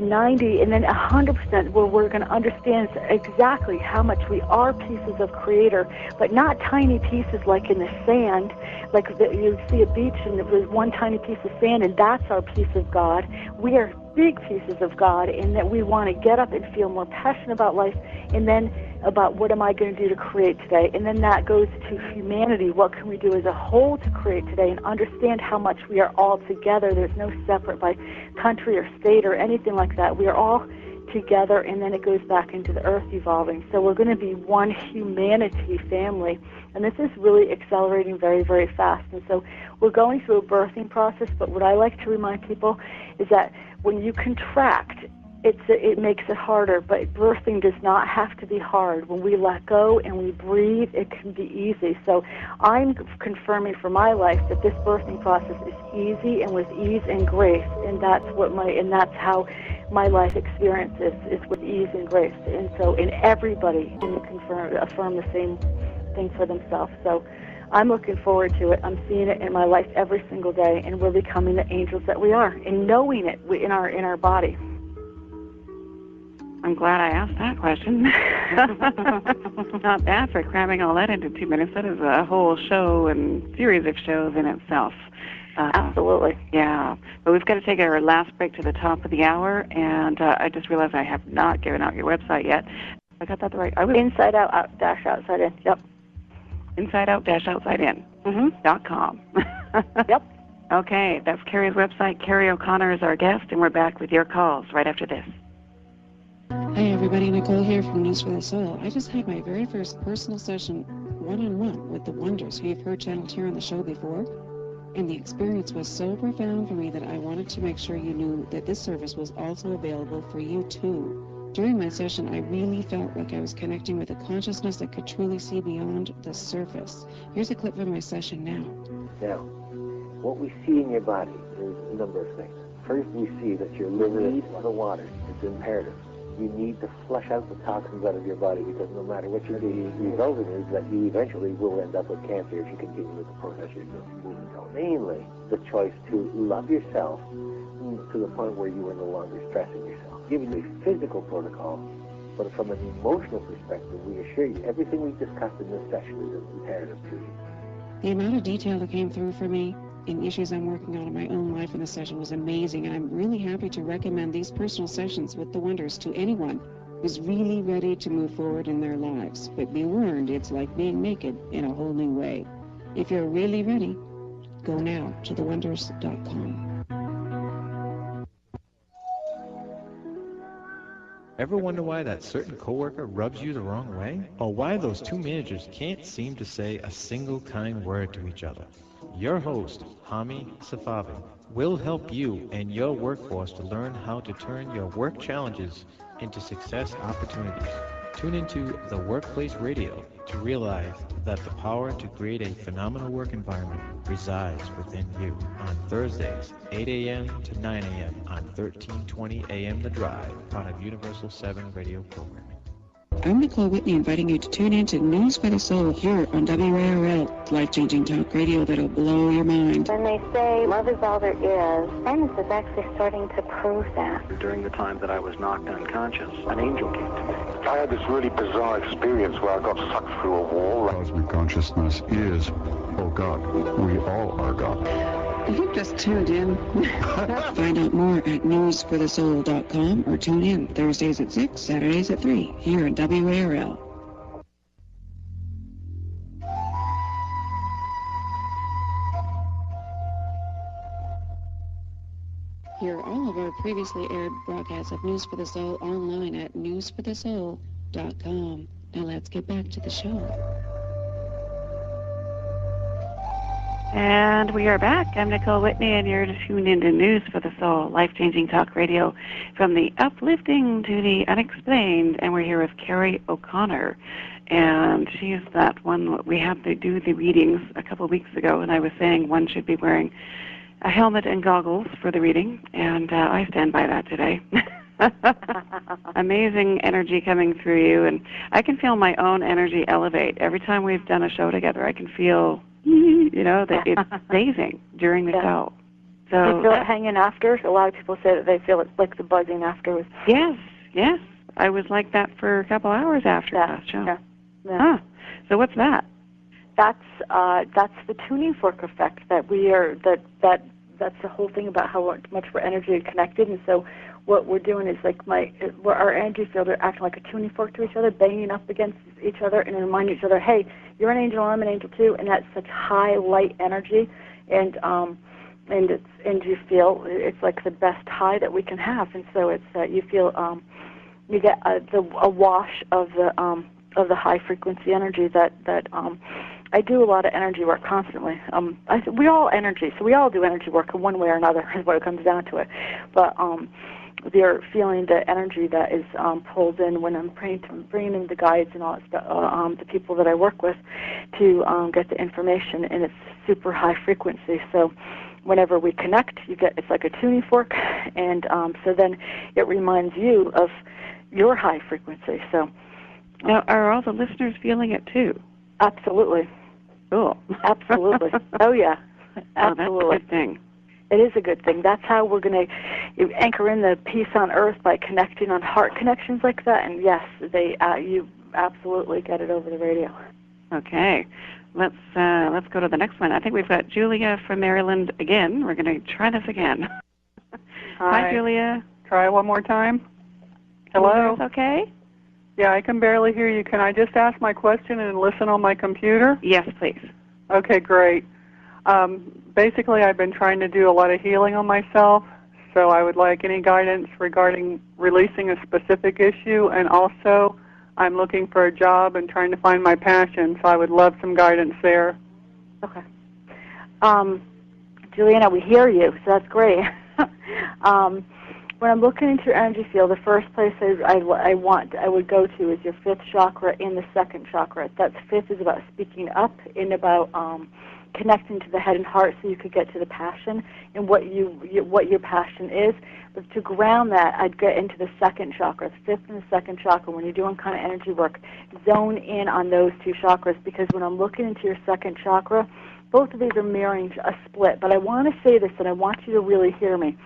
90 and then 100% where we're going to understand exactly how much we are pieces of creator, but not tiny pieces like in the sand, like you see a beach and there's one tiny piece of sand and that's our piece of God. We are big pieces of God, in that we want to get up and feel more passionate about life, and then about what am I going to do to create today. And then that goes to humanity. What can we do as a whole to create today, and understand how much we are all together. There's no separate by country or state or anything like that. We are all together, and then it goes back into the earth evolving. So we're going to be one humanity family, and this is really accelerating very, very fast. And so we're going through a birthing process, but what I like to remind people is that when you contract, it makes it harder, but birthing does not have to be hard. When we let go and we breathe, it can be easy. So I'm confirming for my life that this birthing process is easy and with ease and grace, and that's how my life experience is with ease and grace. And so, and everybody can affirm the same thing for themselves. So I'm looking forward to it. I'm seeing it in my life every single day, and we're becoming the angels that we are, and knowing it in our body. I'm glad I asked that question. Not bad for cramming all that into 2 minutes. That is a whole show and series of shows in itself. Absolutely. Yeah. But we've got to take our last break to the top of the hour, and I just realized I have not given out your website yet. I got that right. Inside out dash outside in. Yep. Inside out dash outside in. .com. Yep. Okay, that's Kerrie's website. Kerrie O'Connor is our guest, and we're back with your calls right after this. Hi everybody, Nicole here from News for the Soul. I just had my very first personal session one-on-one with the Wonders, who you've heard channeled here on the show before. And the experience was so profound for me that I wanted to make sure you knew that this service was also available for you too. During my session, I really felt like I was connecting with a consciousness that could truly see beyond the surface. Here's a clip from my session now. Now, what we see in your body is a number of things. First, we see that your liver needs the water. It's imperative. You need to flush out the toxins out of your body, because no matter what you do, the result is that you eventually will end up with cancer if you continue with the process you're moving on. Mainly, the choice to love yourself to the point where you are no longer stressing yourself. Giving you a physical protocol, but from an emotional perspective, we assure you everything we've discussed in this session is imperative to you. The amount of detail that came through for me in issues I'm working on in my own life in this session was amazing, and I'm really happy to recommend these personal sessions with the Wonders to anyone who's really ready to move forward in their lives. But be warned, it's like being naked in a whole new way. If you're really ready, go now to thewonders.com. Ever wonder why that certain coworker rubs you the wrong way? Or why those two managers can't seem to say a single kind word to each other? Your host, Hami Safavi, will help you and your workforce to learn how to turn your work challenges into success opportunities. Tune into The Workplace Radio to realize that the power to create a phenomenal work environment resides within you. On Thursdays, 8 a.m. to 9 a.m. on 1320 a.m. The Drive, part of Universal 7 radio programming. I'm Nicole Whitney, inviting you to tune in to News for the Soul here on WARL, life-changing talk radio that'll blow your mind. When they say love is all there is, science is actually starting to prove that. During the time that I was knocked unconscious, an angel came to me. I had this really bizarre experience where I got sucked through a wall. Cosmic consciousness is, oh God, we all are God. You've just tuned in. Find out more at newsforthesoul.com or tune in Thursdays at 6, Saturdays at 3, here at WARL. Hear all of our previously aired broadcasts of News for the Soul online at newsforthesoul.com. Now let's get back to the show. And we are back. I'm Nicole Whitney, and you're tuned into News for the Soul, life-changing talk radio from the uplifting to the unexplained. And we're here with Kerrie O'Connor. And she's that one we had to do the readings a couple of weeks ago, and I was saying one should be wearing a helmet and goggles for the reading, and I stand by that today. Amazing energy coming through you, and I can feel my own energy elevate. Every time we've done a show together, I can feel, that it's amazing during the show. So you feel it hanging after? A lot of people say that they feel it like the buzzing afterwards. Yes. I was like that for a couple hours after last show. Yeah. So what's that? That's the tuning fork effect that we are that's the whole thing about how much we're energy connected. And so what we're doing is like our energy field are acting like a tuning fork to each other, banging up against each other and reminding each other, hey, you're an angel, I'm an angel too, and that's such high light energy, and you feel it's like the best high that we can have, and so it's you feel you get a wash of the high frequency energy that I do a lot of energy work constantly. We all energy, so we all do energy work in one way or another is what it comes down to it. But they're feeling the energy that is pulled in when I'm bringing in the guides and all that stuff, the people that I work with to get the information, and it's super high frequency. So whenever we connect, it's like a tuning fork, and so then it reminds you of your high frequency. So now, are all the listeners feeling it too? Absolutely. Cool. Absolutely. Oh, yeah. Absolutely. Oh, that's a good thing. It is a good thing. That's how we're going to anchor in the peace on earth, by connecting on heart connections like that. And yes, you absolutely get it over the radio. Okay. Let's go to the next one. I think we've got Julia from Maryland again. We're going to try this again. Hi, Julia. Try one more time. Hello. Okay. Yeah, I can barely hear you. Can I just ask my question and listen on my computer? Yes, please. Okay, great. Basically, I've been trying to do a lot of healing on myself, so I would like any guidance regarding releasing a specific issue, and also I'm looking for a job and trying to find my passion, so I would love some guidance there. Okay. Juliana, we hear you, so that's great. When I'm looking into your energy field, the first place I would go to is your fifth chakra and the second chakra. That fifth is about speaking up and about connecting to the head and heart, so you could get to the passion and what your passion is. But to ground that, I'd get into the second chakra, the fifth and the second chakra. When you're doing kind of energy work, zone in on those two chakras, because when I'm looking into your second chakra, both of these are mirroring a split. But I want to say this, and I want you to really hear me.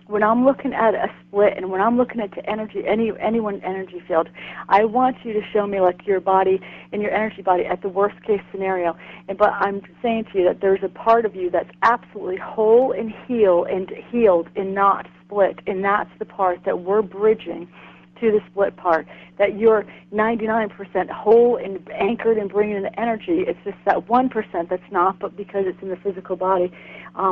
When I'm looking at a split, and when I'm looking at anyone's energy field, I want you to show me like your body and your energy body at the worst case scenario. But I'm saying to you that there's a part of you that's absolutely whole and healed and not split, and that's the part that we're bridging to the split part, that you're 99% whole and anchored and bringing in the energy. It's just that 1% that's not, but because it's in the physical body,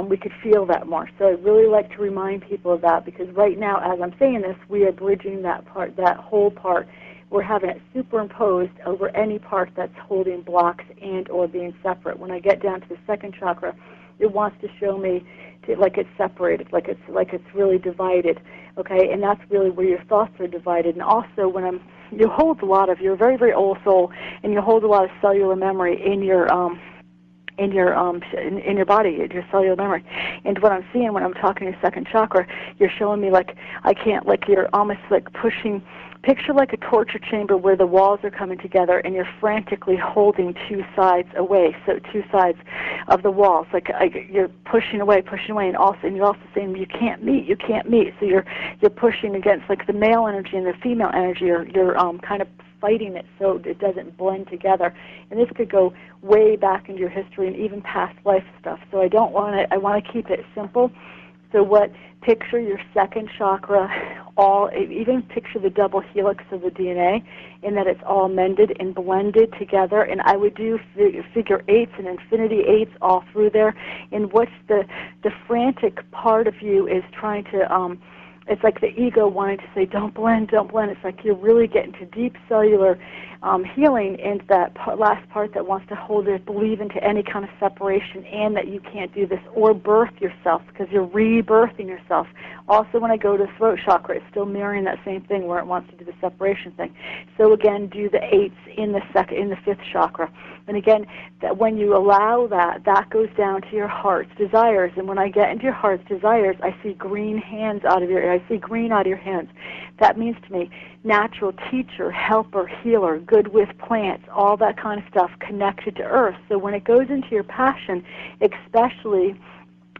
we could feel that more. So I'd really like to remind people of that, because right now, as I'm saying this, we are bridging that part, that whole part. We're having it superimposed over any part that's holding blocks and or being separate. When I get down to the second chakra, it wants to show me it's separated, like it's really divided. Okay, and that's really where your thoughts are divided. And also, you hold a lot of, you're a very, very old soul, and you hold a lot of cellular memory in your body, your cellular memory. And what I'm seeing when I'm talking to second chakra, you're showing me like you're almost like pushing. Picture like a torture chamber where the walls are coming together and you're frantically holding two sides away, so two sides of the walls, like you're pushing away, and you're also saying you can't meet. So you're pushing against like the male energy and the female energy. You're kind of fighting it so it doesn't blend together. And this could go way back into your history and even past life stuff. So I want to keep it simple. So picture your second chakra, even picture the double helix of the DNA, in that it's all mended and blended together. And I would do figure eights and infinity eights all through there. And what's the frantic part of you is trying to, it's like the ego wanting to say, don't blend. It's like you're really getting to deep cellular healing, and that last part that wants to hold it, believe into any kind of separation, and that you can't do this or birth yourself because you're rebirthing yourself. Also, when I go to the throat chakra, it's still mirroring that same thing where it wants to do the separation thing. So again, do the eights in the fifth chakra. And again, that when you allow that goes down to your heart's desires. And when I get into your heart's desires, I see green hands I see green out of your hands. That means to me, natural teacher, helper, healer, good with plants, all that kind of stuff connected to earth. So when it goes into your passion, especially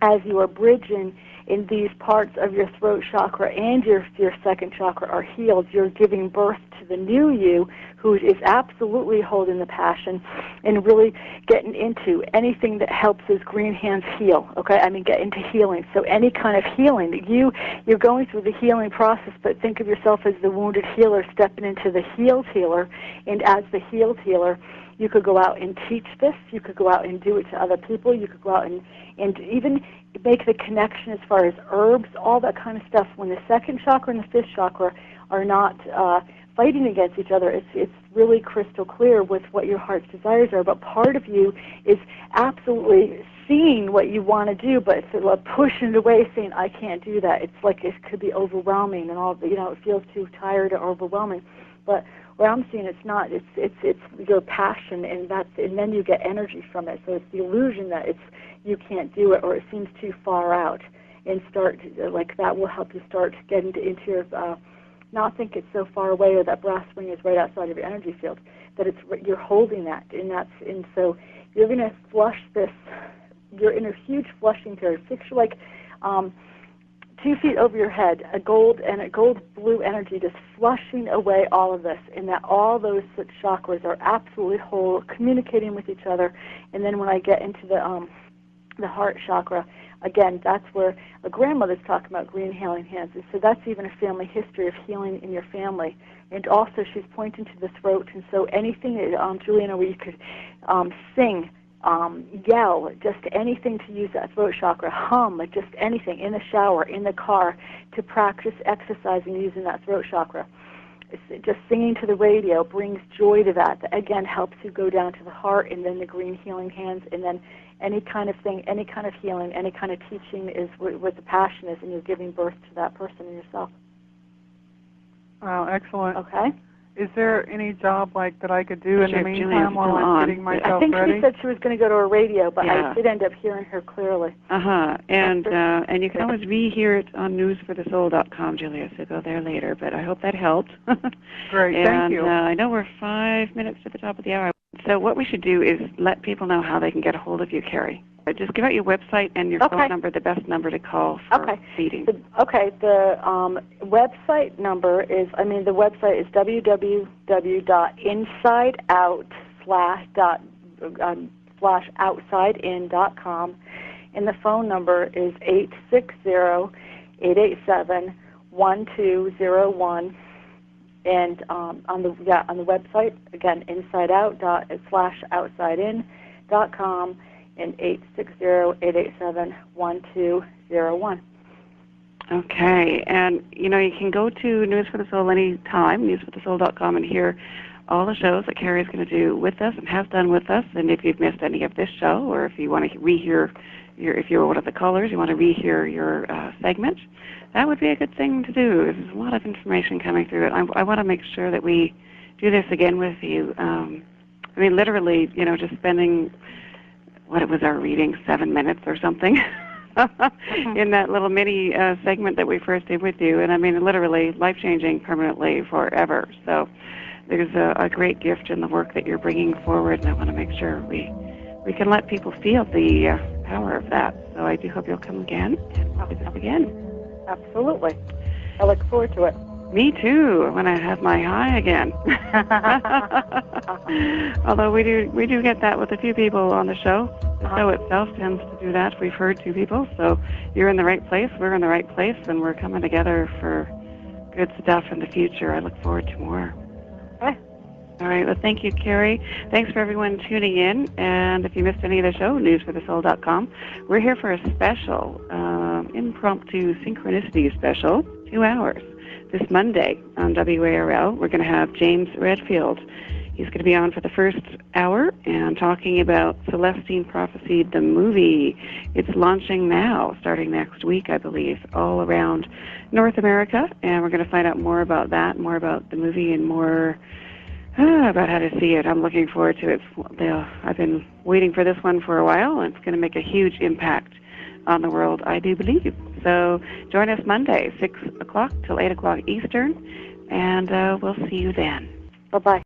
as you are bridging in these parts of your throat chakra and your second chakra are healed, you're giving birth to the new you who is absolutely holding the passion and really getting into anything that helps his green hands heal, okay? I mean, get into healing. So any kind of healing. You're going through the healing process, but think of yourself as the wounded healer stepping into the healed healer, and as the healed healer, you could go out and teach this. You could go out and do it to other people. You could go out and even make the connection as far as herbs, all that kind of stuff. When the second chakra and the fifth chakra are not fighting against each other, it's really crystal clear with what your heart's desires are. But part of you is absolutely seeing what you want to do, but it's like pushing it away, saying, I can't do that. It's like it could be overwhelming and all, it feels too tired or overwhelming. But what I'm seeing, it's not. It's your passion, and then you get energy from it. So it's the illusion that you can't do it, or it seems too far out, and start like that will help you start getting into your not think it's so far away, or that brass ring is right outside of your energy field. That you're holding that, and so you're going to flush this. You're in a huge flushing period. Picture like 2 feet over your head, a gold blue energy just flushing away all of this, and that all those chakras are absolutely whole, communicating with each other. And then when I get into the heart chakra, again, that's where a grandmother's talking about green healing hands, and so that's even a family history of healing in your family. And also she's pointing to the throat, and so anything that, Juliana, where you could sing, yell, just anything to use that throat chakra, hum, just anything, in the shower, in the car, to practice exercising using that throat chakra. It's just singing to the radio brings joy to that. That, again, helps you go down to the heart, and then the green healing hands, and then any kind of thing, any kind of healing, any kind of teaching is what the passion is, and you're giving birth to that person in yourself. Wow, excellent. Okay. Is there any job like that I could do in the meantime while I'm on. getting myself ready? I think ready? she said she was going to go to a radio, but Yeah. I did end up hearing her clearly. And you can always rehear it on newsforthesoul.com, Julia, so go there later. But I hope that helped. Great, thank you. I know we're 5 minutes to the top of the hour. So what we should do is let people know how they can get a hold of you, Kerrie. Just give out your website and your phone number, the best number to call for meetings. The website number is, the website is www.insideout/outsidein.com, and the phone number is 860-887-1201. And on the website, again, insideout/outsidein.com, and 860-887-1201. Okay, and you can go to News for the Soul anytime, newsforthesoul.com, and hear all the shows that Kerrie is going to do with us and has done with us. And if you've missed any of this show, or if you want to rehear, if you're one of the callers, you want to rehear your segment, that would be a good thing to do. There's a lot of information coming through it. I want to make sure that we do this again with you. I mean, literally, just spending, what was our reading, 7 minutes or something in that little mini segment that we first did with you. And I mean, literally life-changing permanently forever. So there's a great gift in the work that you're bringing forward, and I want to make sure we can let people feel the power of that. So I do hope you'll come again and do this again. Absolutely. I look forward to it. Me too, when I have my high again. Although we do get that with a few people on the show. The show itself tends to do that. We've heard 2 people, so you're in the right place, we're in the right place, and we're coming together for good stuff in the future. I look forward to more. Okay. All right, well, thank you, Kerrie. Thanks for everyone tuning in. And if you missed any of the show, newsforthesoul.com. We're here for a special, impromptu synchronicity special, 2 hours. This Monday on WARL, we're going to have James Redfield. He's going to be on for the first hour and talking about Celestine Prophecy, the movie. It's launching now, starting next week, I believe, all around North America. And we're going to find out more about that, more about the movie, and more about how to see it. I'm looking forward to it. I've been waiting for this one for a while, and it's going to make a huge impact on the world, I do believe. So join us Monday, 6 o'clock till 8 o'clock Eastern, and we'll see you then. Bye-bye.